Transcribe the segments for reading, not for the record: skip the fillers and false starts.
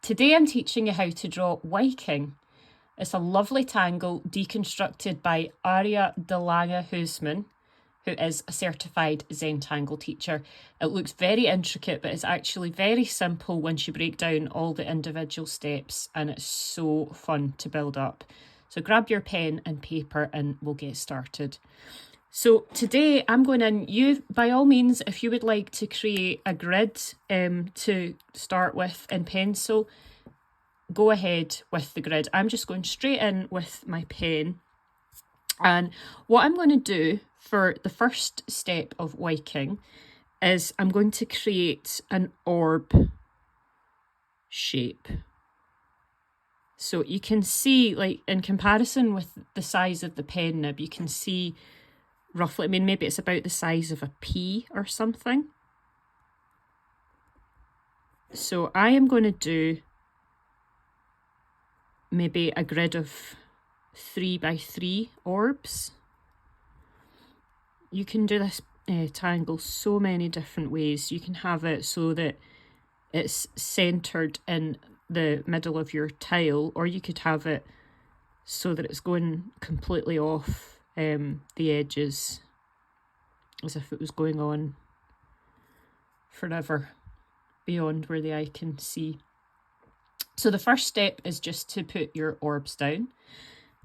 Today I'm teaching you how to draw Wiking. It's a lovely tangle deconstructed by Arja de Lange-Huisman, who is a certified Zentangle teacher. It looks very intricate, but it's actually very simple once you break down all the individual steps, and it's so fun to build up. So grab your pen and paper and we'll get started. So today I'm going in, you by all means, if you would like to create a grid to start with in pencil, go ahead with the grid. I'm just going straight in with my pen. And what I'm going to do for the first step of Wiking is I'm going to create an orb shape. So you can see, like, in comparison with the size of the pen nib, you can see roughly, I mean, maybe it's about the size of a pea or something. So I am going to do maybe a grid of 3 by 3 orbs. You can do this tangle so many different ways. You can have it so that it's centered in the middle of your tile, or you could have it so that it's going completely off the edges, as if it was going on forever beyond where the eye can see. So the first step is just to put your orbs down,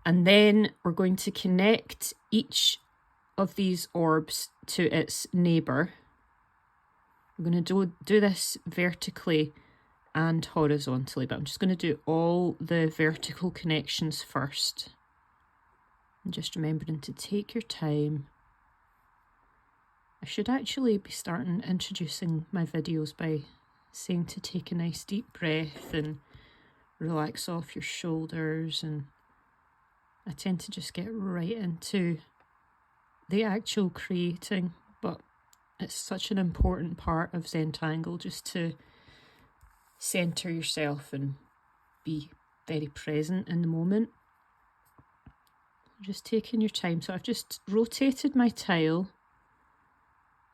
and then we're going to connect each of these orbs to its neighbour. I'm going to do this vertically and horizontally, but I'm just going to do all the vertical connections first. And just remembering to take your time. I should actually be starting introducing my videos by saying to take a nice deep breath and relax off your shoulders, and I tend to just get right into the actual creating, but it's such an important part of Zentangle just to centre yourself and be very present in the moment. Just taking your time. So I've just rotated my tile.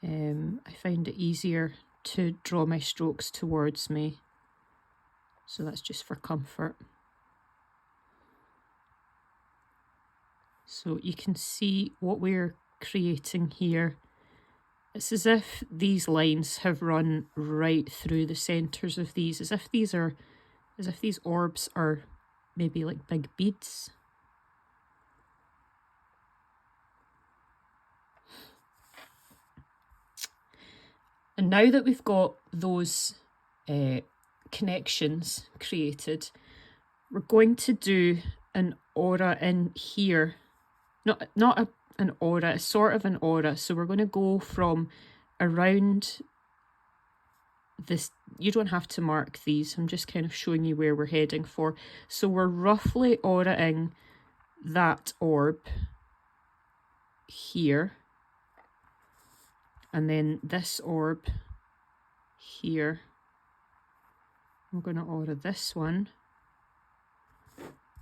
I find it easier to draw my strokes towards me, so that's just for comfort. So you can see what we're creating here. It's as if these lines have run right through the centres of these, as if these orbs are maybe like big beads. And now that we've got those connections created, we're going to do an aura in here. Not an aura, it's sort of an aura. So we're going to go from around this. You don't have to mark these. I'm just kind of showing you where we're heading for. So we're roughly auraing that orb here. And then this orb here. I'm going to aura this one.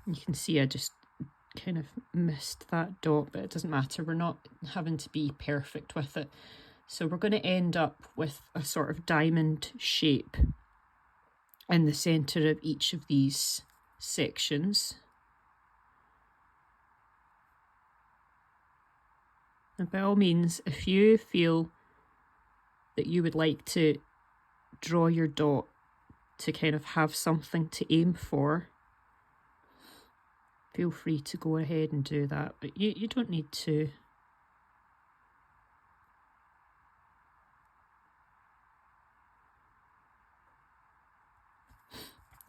You can see I just kind of missed that dot, but it doesn't matter. We're not having to be perfect with it. So we're going to end up with a sort of diamond shape in the centre of each of these sections. And by all means, if you feel that you would like to draw your dot to kind of have something to aim for, feel free to go ahead and do that, but you don't need to.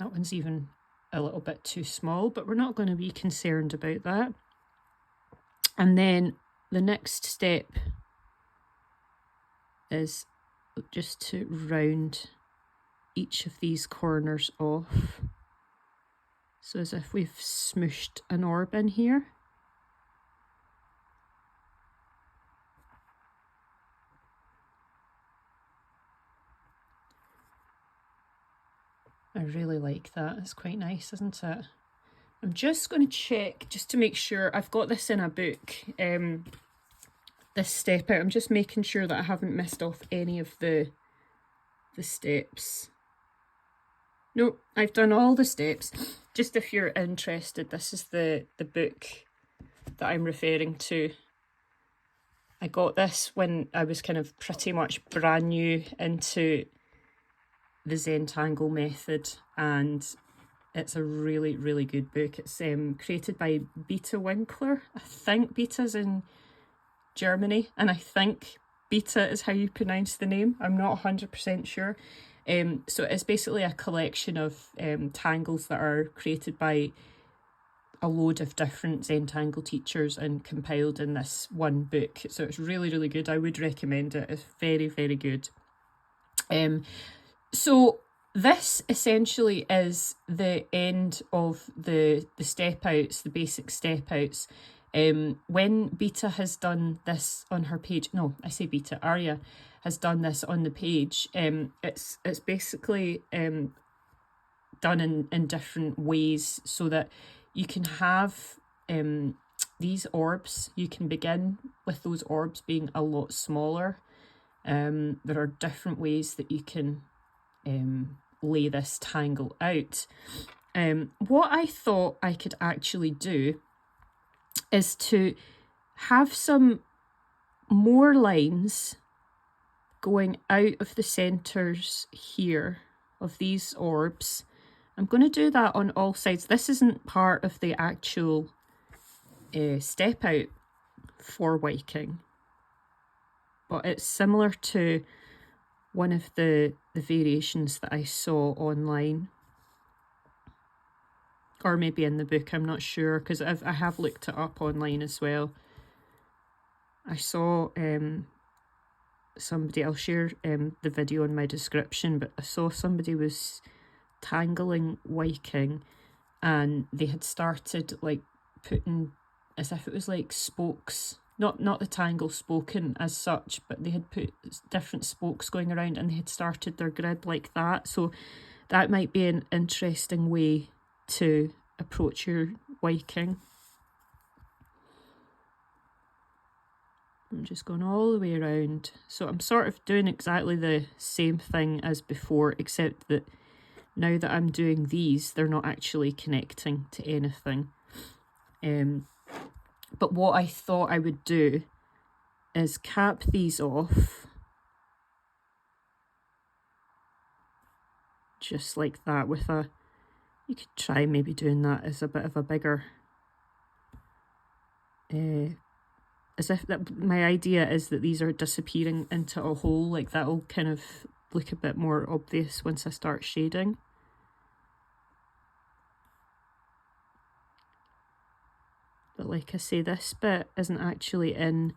That one's even a little bit too small, but we're not going to be concerned about that. And then the next step is just to round each of these corners off. So as if we've smooshed an orb in here. I really like that. It's quite nice, isn't it? I'm just going to check just to make sure I've got this in a book. This step out. I'm just making sure that I haven't missed off any of the steps. No, I've done all the steps. Just if you're interested, this is the book that I'm referring to. I got this when I was kind of pretty much brand new into the Zentangle method, and it's a really, really good book. It's created by Beta Winkler. I think Beta's in Germany, and I think Beta is how you pronounce the name. I'm not 100% sure. So it's basically a collection of tangles that are created by a load of different Zentangle teachers and compiled in this one book. So it's really, really good. I would recommend it. It's very, very good. So this essentially is the end of the step outs, the basic step outs. When Beta has done this on her page, no, I say Beta, Arja has done this on the page. It's basically done in different ways so that you can have these orbs. You can begin with those orbs being a lot smaller. There are different ways that you can lay this tangle out. What I thought I could actually do is to have some more lines going out of the centres here of these orbs. I'm going to do that on all sides. This isn't part of the actual step out for Wiking, but it's similar to one of the variations that I saw online, or maybe in the book, I'm not sure, because I have looked it up online as well. I saw somebody, I'll share the video in my description, but I saw somebody was tangling Wiking, and they had started like putting, as if it was like spokes, not the tangle spoken as such, but they had put different spokes going around, and they had started their grid like that. So that might be an interesting way to approach your Wiking. I'm just going all the way around. So I'm sort of doing exactly the same thing as before, except that now that I'm doing these, they're not actually connecting to anything. But what I thought I would do is cap these off, just like that, with a, you could try maybe doing that as a bit of a bigger, as if that, my idea is that these are disappearing into a hole, like that'll kind of look a bit more obvious once I start shading. But like I say, this bit isn't actually in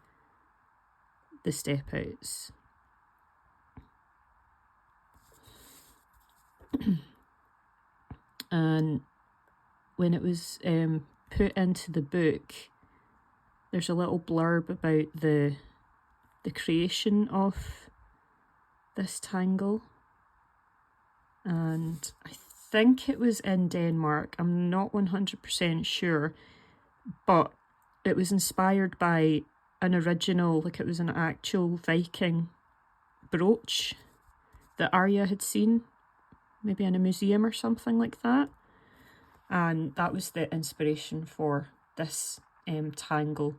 the step outs. And when it was put into the book, there's a little blurb about the creation of this tangle, and I think it was in Denmark. I'm not 100% sure, but it was inspired by an original, like it was an actual Viking brooch that Arja had seen, maybe in a museum or something like that. And that was the inspiration for this tangle.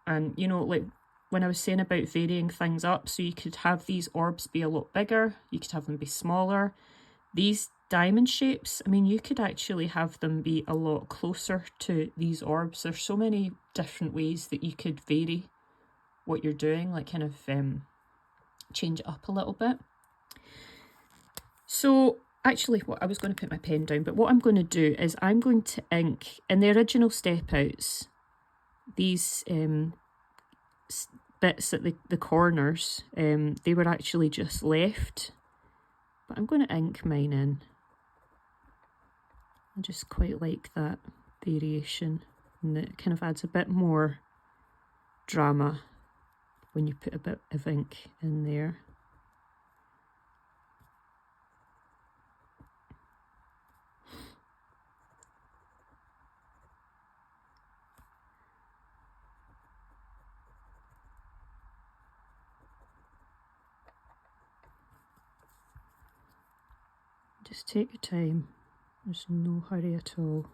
And, you know, like when I was saying about varying things up, so you could have these orbs be a lot bigger, you could have them be smaller. These diamond shapes, I mean, you could actually have them be a lot closer to these orbs. There's so many different ways that you could vary what you're doing, like kind of change it up a little bit. So actually, what I was going to put my pen down, but what I'm going to do is I'm going to ink in the original step outs, these bits at the corners, they were actually just left, but I'm going to ink mine in. I just quite like that variation, and it kind of adds a bit more drama when you put a bit of ink in there. Just take your time. There's no hurry at all.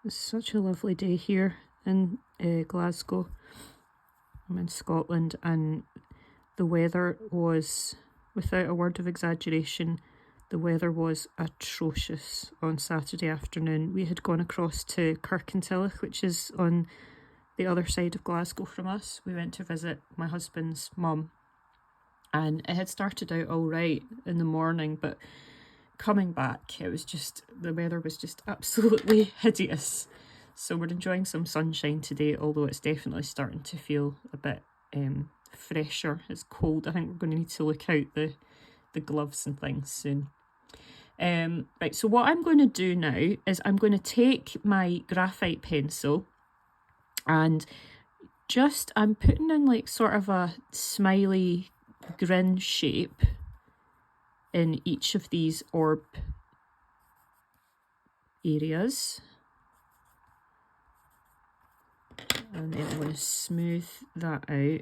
It's such a lovely day here in Glasgow. I'm in Scotland, and the weather was, without a word of exaggeration, the weather was atrocious on Saturday afternoon. We had gone across to Kirkintilloch, which is on the other side of Glasgow from us. We went to visit my husband's mum, and it had started out all right in the morning, but coming back, it was just, the weather was just absolutely hideous. So we're enjoying some sunshine today, although it's definitely starting to feel a bit fresher. It's cold. I think we're going to need to look out the gloves and things soon. Right, so what I'm going to do now is I'm going to take my graphite pencil and just, I'm putting in like sort of a smiley grin shape in each of these orb areas. And then I'm going to smooth that out.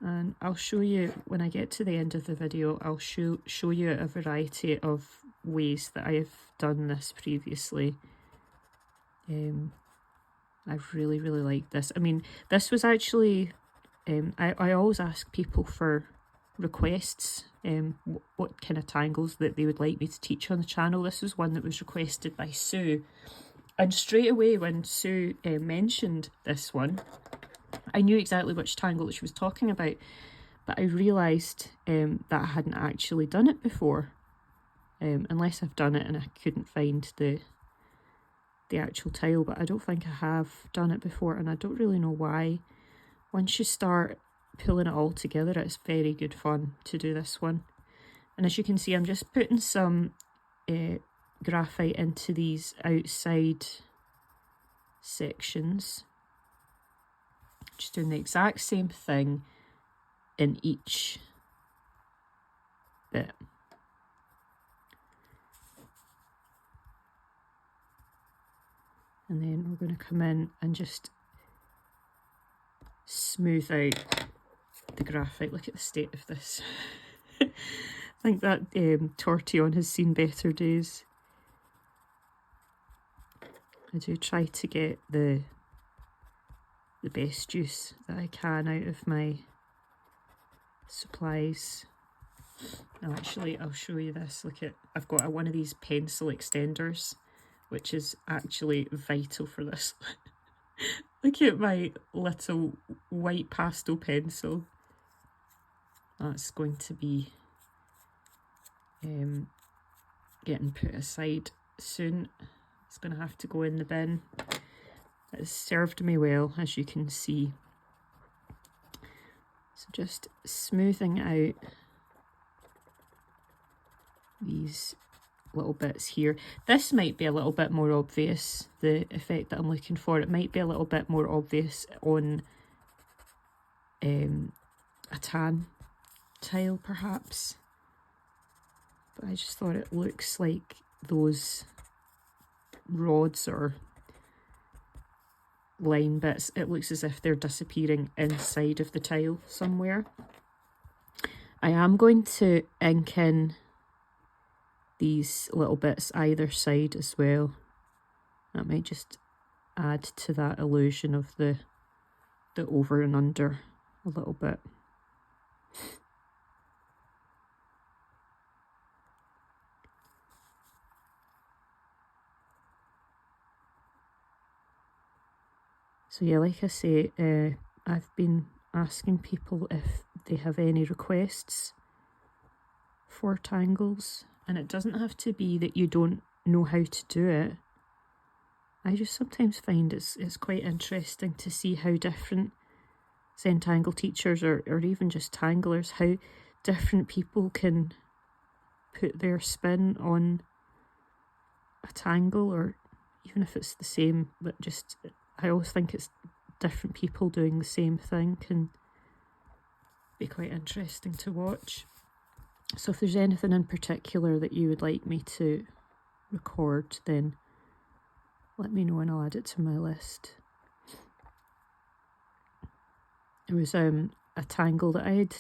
And I'll show you, when I get to the end of the video, I'll show you a variety of ways that I have done this previously. I really, really like this. I mean, this was actually, I always ask people for requests, what kind of tangles that they would like me to teach on the channel. This was one that was requested by Sue. And straight away when Sue mentioned this one, I knew exactly which tangle that she was talking about, but I realised that I hadn't actually done it before, unless I've done it and I couldn't find the actual tile, but I don't think I have done it before, and I don't really know why. Once you start pulling it all together, it's very good fun to do this one. And as you can see, I'm just putting some graphite into these outside sections. Just doing the exact same thing in each bit. And then we're going to come in and just smooth out the graphite. Look at the state of this. I think that Tortillon has seen better days. I do try to get the best use that I can out of my supplies. Now actually, I'll show you this. Look at, I've got one of these pencil extenders, which is actually vital for this. Look at my little white pastel pencil. That's going to be getting put aside soon. It's going to have to go in the bin. It's served me well, as you can see. So just smoothing out these little bits here. This might be a little bit more obvious, the effect that I'm looking for. It might be a little bit more obvious on a tan tile perhaps, but I just thought it looks like those rods or line bits, it looks as if they're disappearing inside of the tile somewhere. I am going to ink in these little bits either side as well. That might just add to that illusion of the over and under a little bit. So yeah, like I say, I've been asking people if they have any requests for tangles, and it doesn't have to be that you don't know how to do it. I just sometimes find it's quite interesting to see how different Zentangle teachers or even just tanglers, how different people can put their spin on a tangle, or even if it's the same, but just I always think it's different people doing the same thing can be quite interesting to watch. So if there's anything in particular that you would like me to record, then let me know and I'll add it to my list. It was a tangle that I had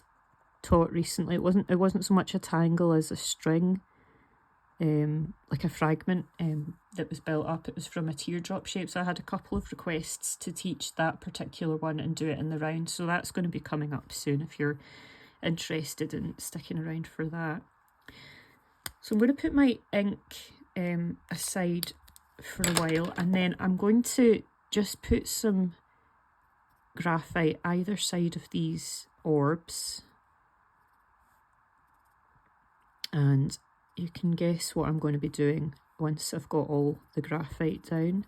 taught recently. It wasn't so much a tangle as a string, like a fragment that was built up. It was from a teardrop shape, so I had a couple of requests to teach that particular one and do it in the round, so that's going to be coming up soon if you're interested in sticking around for that. So I'm going to put my ink aside for a while, and then I'm going to just put some graphite either side of these orbs, and you can guess what I'm going to be doing once I've got all the graphite down.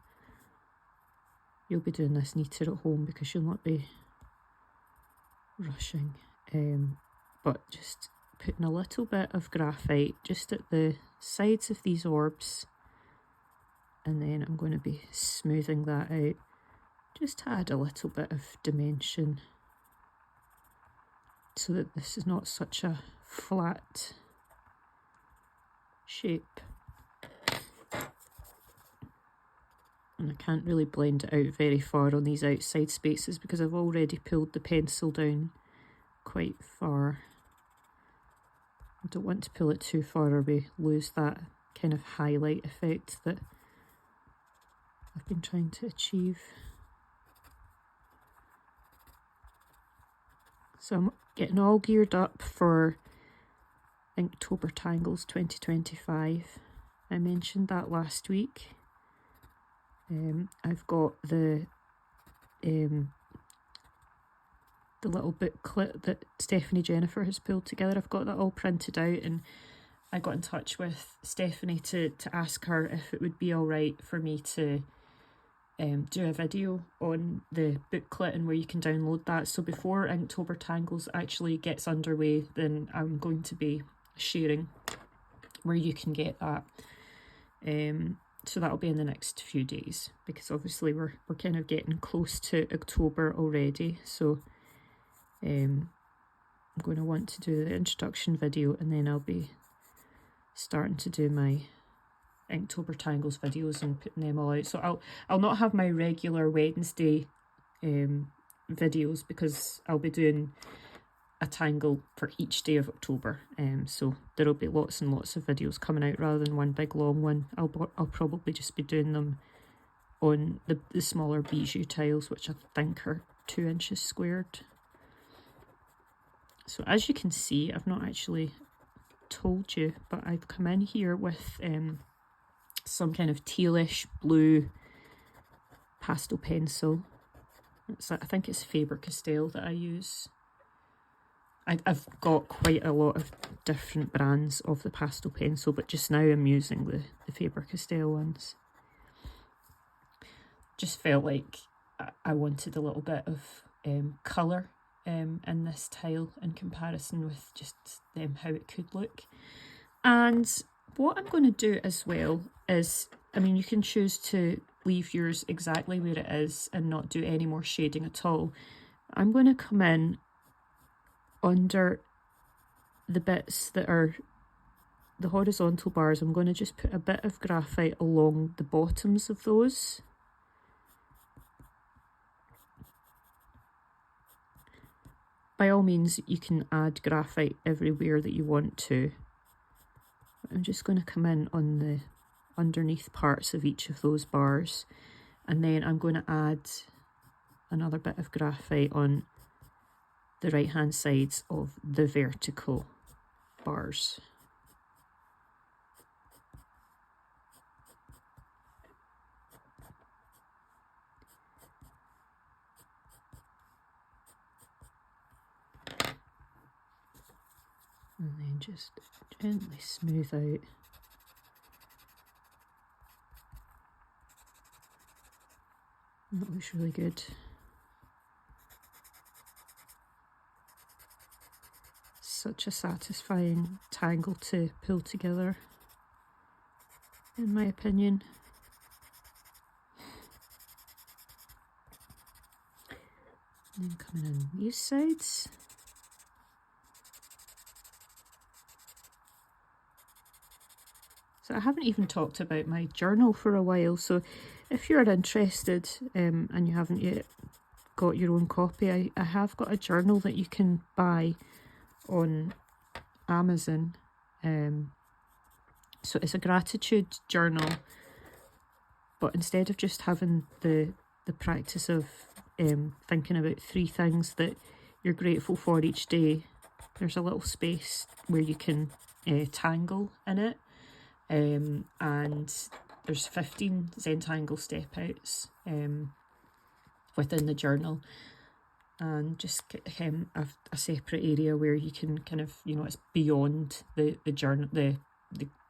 You'll be doing this neater at home because you'll not be rushing, but just putting a little bit of graphite just at the sides of these orbs, and then I'm going to be smoothing that out just to add a little bit of dimension so that this is not such a flat shape. And I can't really blend it out very far on these outside spaces because I've already pulled the pencil down quite far. I don't want to pull it too far or we lose that kind of highlight effect that I've been trying to achieve. So I'm getting all geared up for Inktober Tangles 2025. I mentioned that last week. I've got the little booklet that Stephanie Jennifer has pulled together. I've got that all printed out, and I got in touch with Stephanie to ask her if it would be all right for me to do a video on the booklet and where you can download that. So before Inktober Tangles actually gets underway, then I'm going to be sharing where you can get that. So that'll be in the next few days, because obviously we're kind of getting close to October already. So I'm going to want to do the introduction video, and then I'll be starting to do my Inktober Tangles videos and putting them all out. So I'll not have my regular Wednesday videos because I'll be doing a tangle for each day of October. So there'll be lots and lots of videos coming out rather than one big long one. I'll probably just be doing them on the smaller bijou tiles, which I think are 2 inches squared. So as you can see, I've not actually told you, but I've come in here with some kind of tealish blue pastel pencil. I think it's Faber-Castell that I use. I've got quite a lot of different brands of the pastel pencil, but just now I'm using the Faber-Castell ones. Just felt like I wanted a little bit of colour in this tile in comparison with just how it could look. And what I'm going to do as well is, I mean, you can choose to leave yours exactly where it is and not do any more shading at all. I'm going to come in under the bits that are the horizontal bars. I'm going to just put a bit of graphite along the bottoms of those. By all means, you can add graphite everywhere that you want to. I'm just going to come in on the underneath parts of each of those bars, and then I'm going to add another bit of graphite on the right hand sides of the vertical bars. And then just gently smooth out. That looks really good. Such a satisfying tangle to pull together, in my opinion. And then coming in these sides. So I haven't even talked about my journal for a while, so if you're interested and you haven't yet got your own copy, I have got a journal that you can buy on Amazon. So it's a gratitude journal, but instead of just having the practice of thinking about 3 things that you're grateful for each day, there's a little space where you can tangle in it. And there's 15 Zentangle step outs within the journal, and just a separate area where you can kind of, it's beyond the journal, the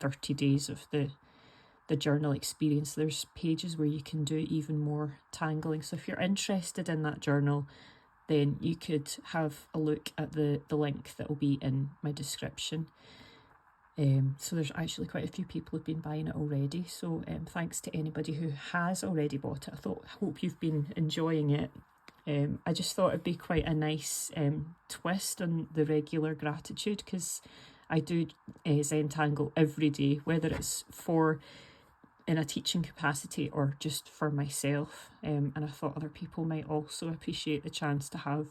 30 days of the journal experience. There's pages where you can do even more tangling. So if you're interested in that journal, then you could have a look at the link that will be in my description. So there's actually quite a few people who've been buying it already. So thanks to anybody who has already bought it. I hope you've been enjoying it. I just thought it'd be quite a nice twist on the regular gratitude, because I do Zentangle every day, whether it's in a teaching capacity or just for myself. And I thought other people might also appreciate the chance to have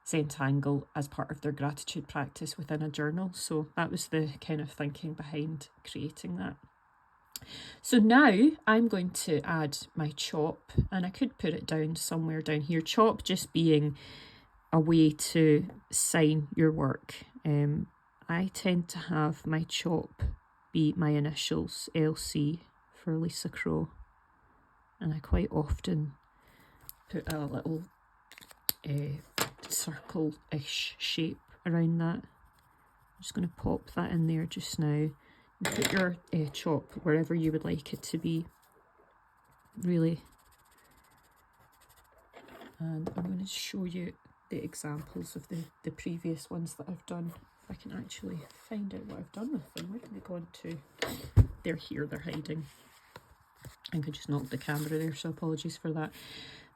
Zentangle as part of their gratitude practice within a journal. So that was the kind of thinking behind creating that. So now I'm going to add my chop, and I could put it down somewhere down here. Chop just being a way to sign your work. I tend to have my chop be my initials, LC, for Lisa Crow, and I quite often put a little circle-ish shape around that. I'm just going to pop that in there just now. And put your chop wherever you would like it to be, really. And I'm going to show you the examples of the previous ones that I've done. If I can actually find out what I've done with them. Where did they go on to? They're here, they're hiding. I think I just knocked the camera there, so apologies for that.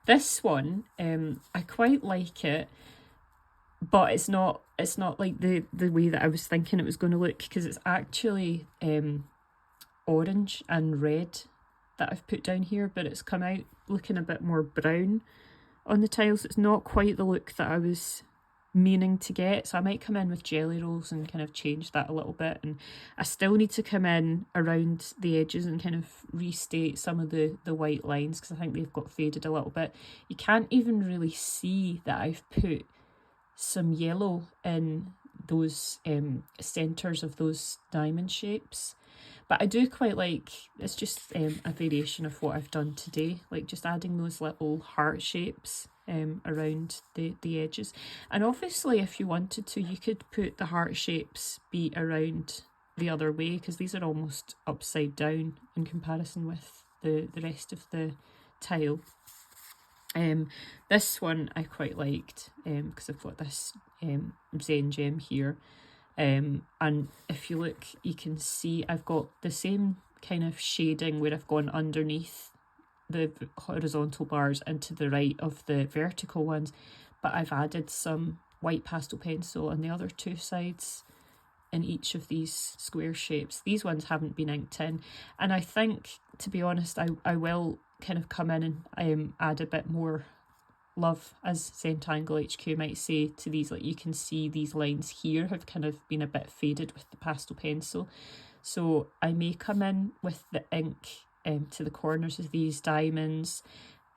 This one, I quite like it, but it's not like the way that I was thinking it was going to look, because it's actually orange and red that I've put down here, but it's come out looking a bit more brown on the tiles. It's not quite the look that I was meaning to get, so I might come in with jelly rolls and kind of change that a little bit. And I still need to come in around the edges and kind of restate some of the white lines, because I think they've got faded a little bit. You can't even really see that I've put some yellow in those centres of those diamond shapes, but I do quite like, it's just a variation of what I've done today, like just adding those little heart shapes around the edges. And obviously if you wanted to, you could put the heart shapes be around the other way, because these are almost upside down in comparison with the rest of the tile. This one I quite liked because I've got this Zen gem here, and if you look, you can see I've got the same kind of shading where I've gone underneath the horizontal bars and to the right of the vertical ones, but I've added some white pastel pencil on the other 2 sides in each of these square shapes. These ones haven't been inked in, and I think, to be honest, I will kind of come in and add a bit more love, as Zentangle HQ might say, to these. Like, you can see these lines here have kind of been a bit faded with the pastel pencil, so I may come in with the ink to the corners of these diamonds.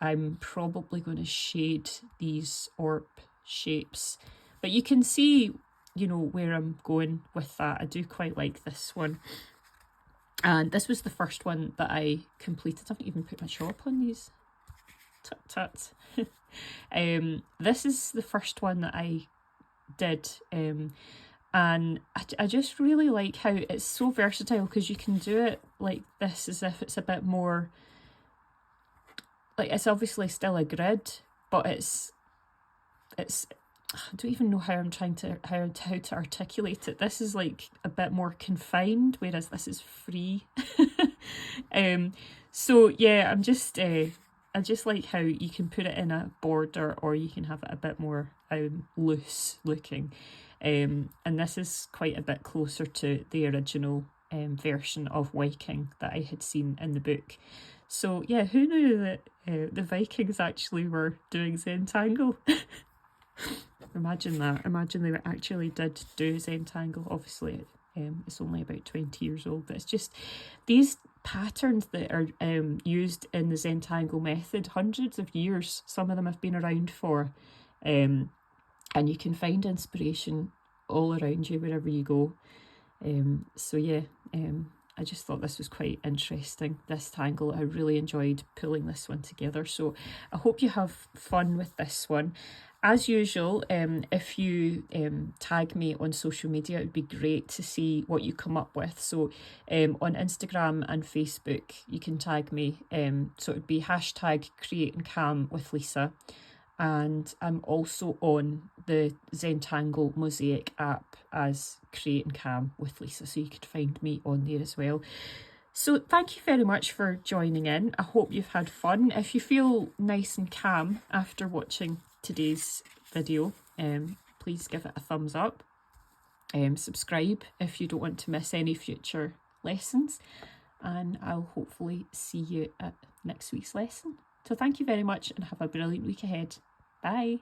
I'm probably going to shade these orb shapes, but you can see, you know, where I'm going with that. I do quite like this one, and this was the first one that I completed. I haven't even put my chop on these. Tut tut. This is the first one that I did, and I just really like how it's so versatile, because you can do it like this as if it's a bit more, like, it's obviously still a grid, but it's I don't even know how I'm trying to how to articulate it. This is like a bit more confined, whereas this is free. So yeah, I just like how you can put it in a border, or you can have it a bit more loose looking. And this is quite a bit closer to the original version of Wiking that I had seen in the book. So yeah, who knew that the Vikings actually were doing Zentangle? Imagine that. Imagine they actually did do Zentangle. Obviously, it's only about 20 years old, but it's just these patterns that are used in the Zentangle method, hundreds of years. Some of them have been around for, and you can find inspiration all around you wherever you go. So yeah, I just thought this was quite interesting, this tangle. I really enjoyed pulling this one together, so I hope you have fun with this one. As usual, if you tag me on social media, it would be great to see what you come up with. So on Instagram and Facebook, you can tag me. So it would be hashtag Create and Cam with Lisa. And I'm also on the Zentangle Mosaic app as Create and Cam with Lisa, so you could find me on there as well. So thank you very much for joining in. I hope you've had fun. If you feel nice and calm after watching today's video, please give it a thumbs up. Subscribe if you don't want to miss any future lessons, and I'll hopefully see you at next week's lesson. So thank you very much and have a brilliant week ahead. Bye.